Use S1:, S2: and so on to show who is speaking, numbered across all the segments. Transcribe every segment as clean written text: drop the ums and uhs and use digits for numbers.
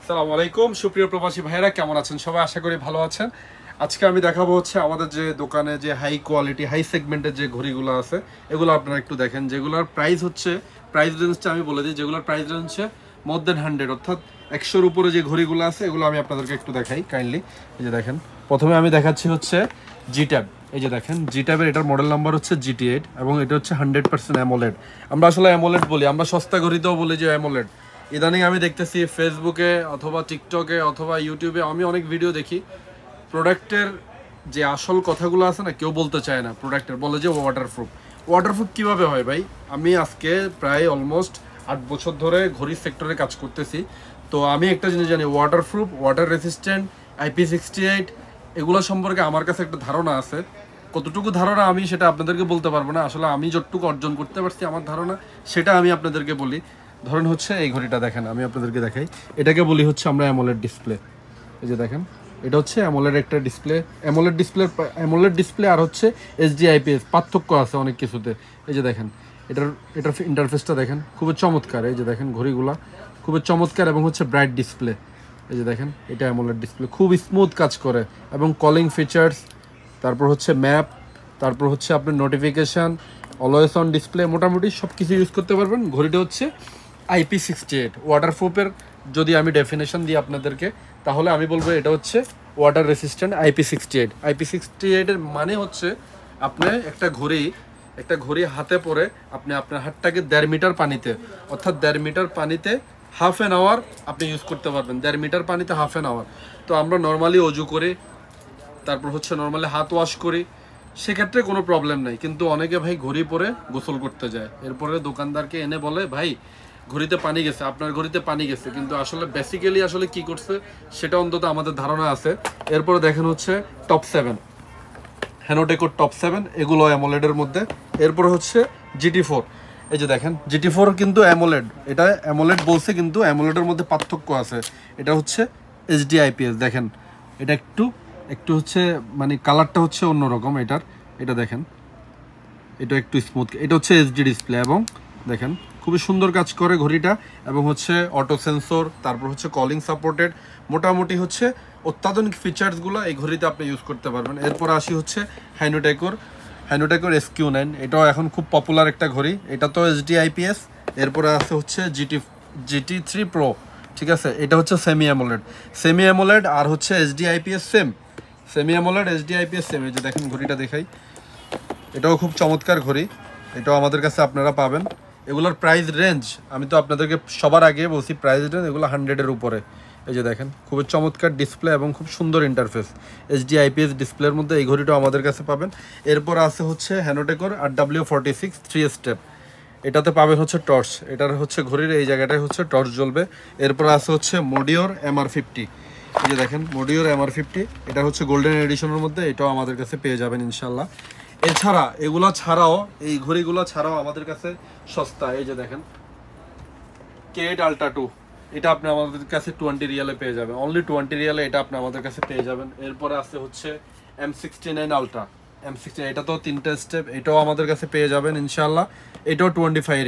S1: আসসালামু আলাইকুম সুপ্রিয় প্রবাসী ভাইরা, কেমন আছেন সবাই? আশা করি ভালো আছেন। আজকে আমি দেখাবো হচ্ছে আমাদের যে দোকানে যে হাই কোয়ালিটি হাই সেগমেন্টের যে ঘড়িগুলো আছে, এগুলো আপনারা একটু দেখেন। যেগুলোর প্রাইস হচ্ছে, প্রাইস রেঞ্জটা আমি বলে দিই, যেগুলোর প্রাইস রেঞ্জ হচ্ছে মোর দেন 100, অর্থাৎ 100-র উপরে যে ঘড়িগুলো আছে এগুলো আমি আপনাদেরকে একটু দেখাই কাইন্ডলি। এই যে দেখেন, প্রথমে আমি দেখাচ্ছি হচ্ছে জি ট্যাব। এই যে দেখেন জি ট্যাবের এটার মডেল নাম্বার হচ্ছে GT8 এবং এটা হচ্ছে 100% অ্যামোলেড। আমরা আসলে অ্যামোলেড বলি, আমরা সস্তা ঘড়িতেও বলি যে অ্যামোলেড। ইদানিং আমি দেখতেছি ফেসবুকে অথবা টিকটকে অথবা ইউটিউবে আমি অনেক ভিডিও দেখি, প্রোডাক্টের যে আসল কথাগুলো আছে না কেউ বলতে চায় না। প্রোডাক্টের বলে যে ওয়াটারপ্রুফ কীভাবে হয় ভাই? আমি আজকে প্রায় অলমোস্ট 8 বছর ধরে ঘড়ির সেক্টরে কাজ করতেছি, তো আমি একটা জিনিস জানি, ওয়াটারপ্রুফ, ওয়াটার রেসিস্ট্যান্ট, IP68 এগুলো সম্পর্কে আমার কাছে একটা ধারণা আছে। কতটুকু ধারণা আমি সেটা আপনাদেরকে বলতে পারবো না, আসলে আমি যতটুকু অর্জন করতে পারছি আমার ধারণা সেটা আমি আপনাদেরকে বলি। ধরুন হচ্ছে এই ঘড়িটা দেখেন, আমি আপনাদেরকে দেখাই, এটাকে বলি হচ্ছে আমরা অ্যামোলেড ডিসপ্লে। এই যে দেখেন, এটা হচ্ছে অ্যামোলেড একটা ডিসপ্লে। অ্যামোলেড ডিসপ্লে আর হচ্ছে HD IPS, পার্থক্য আছে অনেক কিছুতে। এই যে দেখেন এটার ইন্টারফেসটা দেখেন, খুবই চমৎকার। এই যে দেখেন ঘড়িগুলা খুবই চমৎকার এবং হচ্ছে ব্রাইট ডিসপ্লে। এই যে দেখেন এটা অ্যামোলেড ডিসপ্লে, খুব স্মুথ কাজ করে এবং কলিং ফিচার্স, তারপর হচ্ছে ম্যাপ, তারপর হচ্ছে আপনার নোটিফিকেশান, অলওয়েজ অন ডিসপ্লে, মোটামুটি সব কিছু ইউজ করতে পারবেন। ঘড়িটা হচ্ছে IP68 ওয়াটারপ্রুফের। যদি আমি ডেফিনেশন দিই আপনাদেরকে, তাহলে আমি বলবো এটা হচ্ছে ওয়াটার রেসিস্ট্যান্ট IP68। IP68 এর মানে হচ্ছে আপনি একটা ঘড়ি হাতে পরে আপনি আপনার হাতটাকে 1.5 মিটার পানিতে, অর্থাৎ 1.5 মিটার পানিতে হাফ অ্যান আওয়ার আপনি ইউজ করতে পারবেন। 1.5 মিটার পানিতে হাফ অ্যান আওয়ার। তো আমরা নর্মালি অজু করি, তারপর হচ্ছে নর্মালি হাত ওয়াশ করি, সেক্ষেত্রে কোনো প্রবলেম নাই। কিন্তু অনেকে ভাই ঘড়ি পরে গোসল করতে যায়, এরপরে দোকানদারকে এনে বলে ভাই ঘড়িতে পানি গেছে, আপনার ঘড়িতে পানি গেছে, কিন্তু আসলে বেসিক্যালি আসলে কি করছে সেটা অন্তত আমাদের ধারণা আছে। এরপরে দেখেন হচ্ছে টপ 7, হ্যানোটেকোর টপ 7, এগুলো অ্যামোলেডের মধ্যে। এরপরে হচ্ছে GT4। এই যে দেখেন GT4 কিন্তু অ্যামোলেড, এটা অ্যামোলেড বলছে কিন্তু অ্যামোলেডের মধ্যে পার্থক্য আছে। এটা হচ্ছে HD IPS। দেখেন এটা একটু হচ্ছে মানে কালারটা হচ্ছে অন্যরকম এটার। এটা দেখেন এটা একটু স্মুথ, এটা হচ্ছে HD ডিসপ্লে এবং দেখেন খুবই সুন্দর কাজ করে ঘড়িটা এবং হচ্ছে অটো সেন্সর, তারপর হচ্ছে কলিং সাপোর্টেড, মোটামুটি হচ্ছে অত্যাধুনিক ফিচার্সগুলো এই ঘড়িতে আপনি ইউজ করতে পারবেন। এরপর আসি হচ্ছে হ্যানোটেকোর SQ9, এটাও এখন খুব পপুলার একটা ঘড়ি, এটা তো HD IPS। এরপরে আছে হচ্ছে GT3 Pro, ঠিক আছে, এটা হচ্ছে সেমি অ্যামোলেড আর হচ্ছে HD IPS semi AMOLED HD IPS same. এই যে দেখেন ঘড়িটা দেখাই, এটাও খুব চমৎকার ঘড়ি, এটাও আমাদের কাছে আপনারা পাবেন। এগুলোর প্রাইস রেঞ্জ আমি তো আপনাদেরকে সবার আগে বলছি, প্রাইস রেঞ্জ এগুলো 100-এর উপরে। এই যে দেখেন খুবই চমৎকার ডিসপ্লে এবং খুব সুন্দর ইন্টারফেস, HD IPS ডিসপ্লের মধ্যে এই ঘড়িটাও আমাদের কাছে পাবেন। এরপর আছে হচ্ছে হ্যানোটেকোর RW46 3 স্টেপ, এটাতে পাবেন হচ্ছে টর্চ, এটার হচ্ছে ঘড়ির এই জায়গাটায় হচ্ছে টর্চ জ্বলবে। এরপর আছে হচ্ছে মোডিওর MR50। এই যে দেখেন মোডিওর MR50, এটা হচ্ছে গোল্ডেন এডিশনের মধ্যে, এটাও আমাদের কাছে পেয়ে যাবেন ইনশাল্লাহ। এছাড়া এগুলা ছাড়াও, এই ঘড়িগুলো ছাড়াও আমাদের কাছে সস্তা। এই যে দেখেন K8 Ultra 2, এটা আপনি আমাদের কাছে 20 রিয়ালে পেয়ে যাবেন, অনলি 20 রিয়ালে এটা আপনি আমাদের কাছে পেয়ে যাবেন। এরপরে আছে হচ্ছে M69 Ultra, এটা তো 3টে স্টেপ, এটাও আমাদের কাছে পেয়ে যাবেন ইনশাল্লাহ, এটাও 25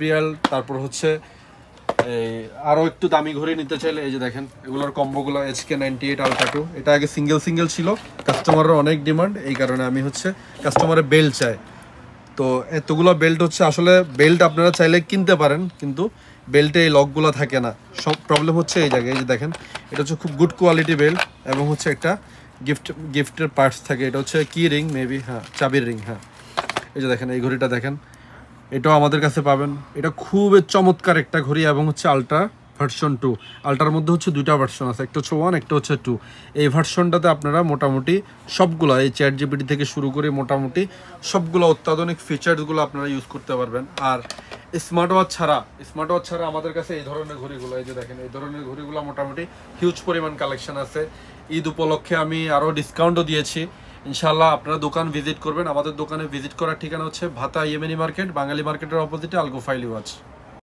S1: রিয়াল। তারপর হচ্ছে এই আরও একটু দামি ঘড়ি নিতে চাইলে এই যে দেখেন এগুলোর কম্বোগুলো HK98 Ultra 2, এটা আগে সিঙ্গেল ছিল, কাস্টমারের অনেক ডিমান্ড, এই কারণে আমি হচ্ছে কাস্টমারের বেল্ট চাই। তো এতগুলো বেল্ট হচ্ছে, আসলে বেল্ট আপনারা চাইলে কিনতে পারেন, কিন্তু বেল্টে এই লকগুলো থাকে না, সব প্রবলেম হচ্ছে এই জায়গায়। এই যে দেখেন এটা হচ্ছে খুব গুড কোয়ালিটি বেল্ট এবং হচ্ছে একটা গিফটের পার্টস থাকে, এটা হচ্ছে কি রিং মেবি, হ্যাঁ চাবির রিং, হ্যাঁ। এই যে দেখেন এই ঘড়িটা দেখেন, এটাও আমাদের কাছে পাবেন, এটা খুবই চমৎকার একটা ঘড়ি এবং হচ্ছে আলট্রা ভার্সন 2। আলট্রার মধ্যে হচ্ছে 2টা ভার্সন আছে, একটা হচ্ছে 1, একটা হচ্ছে 2। এই ভার্সনটাতে আপনারা মোটামুটি সবগুলো, এই ChatGPT থেকে শুরু করে মোটামুটি সবগুলো অত্যাধুনিক ফিচার্সগুলো আপনারা ইউজ করতে পারবেন। আর স্মার্ট ওয়াচ ছাড়া আমাদের কাছে এই ধরনের ঘড়িগুলো, এই যে দেখেন এই ধরনের ঘড়িগুলো মোটামুটি হিউজ পরিমাণ কালেকশন আছে। ঈদ উপলক্ষে আমি আরও ডিসকাউন্টও দিয়েছি, ইনশাল্লাহ আপনারা দোকান ভিজিট করবেন। আমাদের দোকানে ভিজিট করার ঠিকানা হচ্ছে ভাতা ইয়েমেনি মার্কেট, বাঙালি মার্কেটের অপোজিটে আলগোফাইলি ওয়াচ।